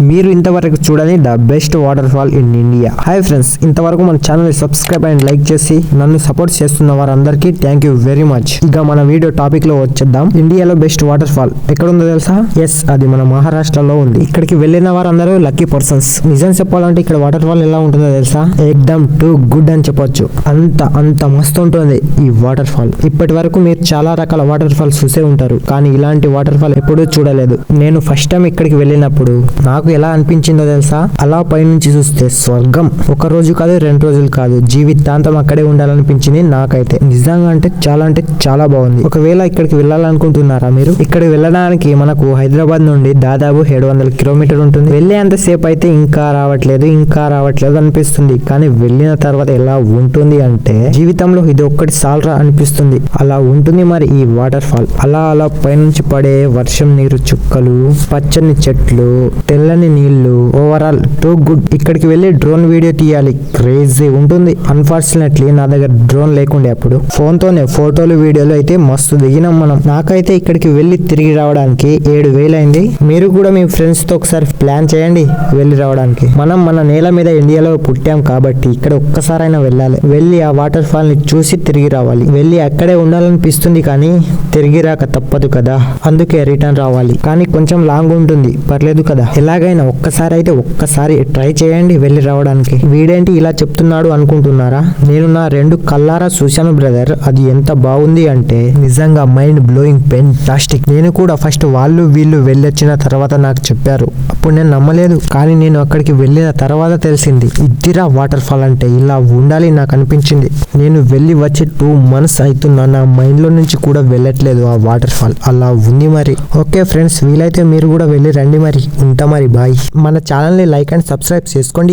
మీరు ఇంతవరకు చూడని the best water fall in India. Hi friends, ఇంతవరకు మన ఛానల్ సబ్స్క్రైబ్ అండ్ లైక్ చేసి నన్ను సపోర్ట్ చేస్తున్న వారందరికీ థ్యాంక్ యూ వెరీ మచ్. ఇక మన వీడియో టాపిక్ లో వచ్చేద్దాం. ఇండియాలో బెస్ట్ వాటర్ ఫాల్ ఎక్కడ ఉందో తెలుసా? ఎస్, అది మన మహారాష్ట్రలో ఉంది. ఇక్కడికి వెళ్ళిన వారందరూ లక్కీ పర్సన్స్. నిజం చెప్పాలంటే ఇక్కడ వాటర్ ఫాల్ ఎలా ఉంటుందో తెలుసా? ఎక్దమ్ టూ గుడ్ అని చెప్పొచ్చు. అంత మస్తు ఉంటుంది ఈ వాటర్ ఫాల్. ఇప్పటి వరకు మీరు చాలా రకాల వాటర్ ఫాల్స్ చూసే ఉంటారు, కానీ ఇలాంటి వాటర్ ఫాల్ ఎప్పుడూ చూడలేదు. నేను ఫస్ట్ టైం ఇక్కడికి వెళ్ళినప్పుడు నాకు ఎలా అనిపించిందో తెలుసా? అలా పైనుంచి చూస్తే స్వర్గం. ఒక రోజు కాదు, 2 రోజులు కాదు, జీవితాంతం అక్కడే ఉండాలనిపించింది నాకైతే. నిజంగా అంటే చాలా బాగుంది. ఒకవేళ ఇక్కడికి వెళ్ళాలనుకుంటున్నారా మీరు? ఇక్కడికి వెళ్ళడానికి మనకు హైదరాబాద్ నుండి దాదాపు 700 కిలోమీటర్ ఉంటుంది. వెళ్ళేంత సేపు అయితే ఇంకా రావట్లేదు అనిపిస్తుంది. కానీ వెళ్ళిన తర్వాత ఎలా ఉంటుంది అంటే జీవితంలో ఇది ఒక్కటి సాల్రా అనిపిస్తుంది. అలా ఉంటుంది మరి ఈ వాటర్ ఫాల్. అలా పైనుంచి పడే వర్షం నీరు చుక్కలు, పచ్చని చెట్లు, తెల్లని నీళ్లు, ఓవరాల్ టూ గుడ్. ఇక్కడికి వెళ్ళి డ్రోన్ వీడియో తీయాలి, క్రేజీ ఉంటుంది. అన్ఫార్చునేట్లీ నా దగ్గర డ్రోన్ లేకుండే. అప్పుడు ఫోన్ తోనే ఫోటోలు వీడియోలు అయితే మస్తు దిగినాం మనం. నాకైతే ఇక్కడికి వెళ్ళి తిరిగి రావడానికి 7,000 అయింది. మీరు కూడా మీ ఫ్రెండ్స్ తో ఒకసారి ప్లాన్ చేయండి వెళ్ళి రావడానికి. మనం మన నేల మీద ఇండియాలో పుట్టాం కాబట్టి ఇక్కడ ఒక్కసారైనా వెళ్ళాలి. వెళ్ళి ఆ వాటర్ ఫాల్ ని చూసి తిరిగి రావాలి. వెళ్ళి అక్కడే ఉండాలనిపిస్తుంది, కానీ తిరిగి రాక తప్పదు కదా, అందుకే రిటర్న్ రావాలి. కానీ కొంచెం లాంగ్ ఉంటుంది, పర్లేదు కదా. ఎలాగైనా ఒక్కసారి ట్రై చేయండి వెళ్ళి రావడానికి. వీడేంటి ఇలా చెప్తున్నాడు అనుకుంటున్నారా? నేను నా 2 కళ్ళారా చూశాను బ్రదర్. అది ఎంత బాగుంది అంటే నిజంగా మైండ్ బ్లోయింగ్, ఫెంటాస్టిక్. నేను కూడా ఫస్ట్ వీళ్ళు వెళ్ళొచ్చిన తర్వాత నాకు చెప్పారు. అప్పుడు నేను నమ్మలేదు, కానీ నేను అక్కడికి వెళ్ళిన తర్వాత తెలిసింది. ఇద్దిరా వాటర్ ఫాల్ అంటే, ఇలా ఉండాలి నాకు అనిపించింది. నేను వెళ్ళి వచ్చి 2 months అవుతున్నా, నా మైండ్ లో నుంచి కూడా వెళ్ళట్లేదు ఆ వాటర్ ఫాల్. అలా ఉంది మరి. ఓకే ఫ్రెండ్స్, వీలైతే మీరు కూడా వెళ్ళి రండి మరి. ఉంటా మరి, బాయ్. మన ఛానల్ని లైక్ అండ్ సబ్స్క్రైబ్ చేసుకోండి.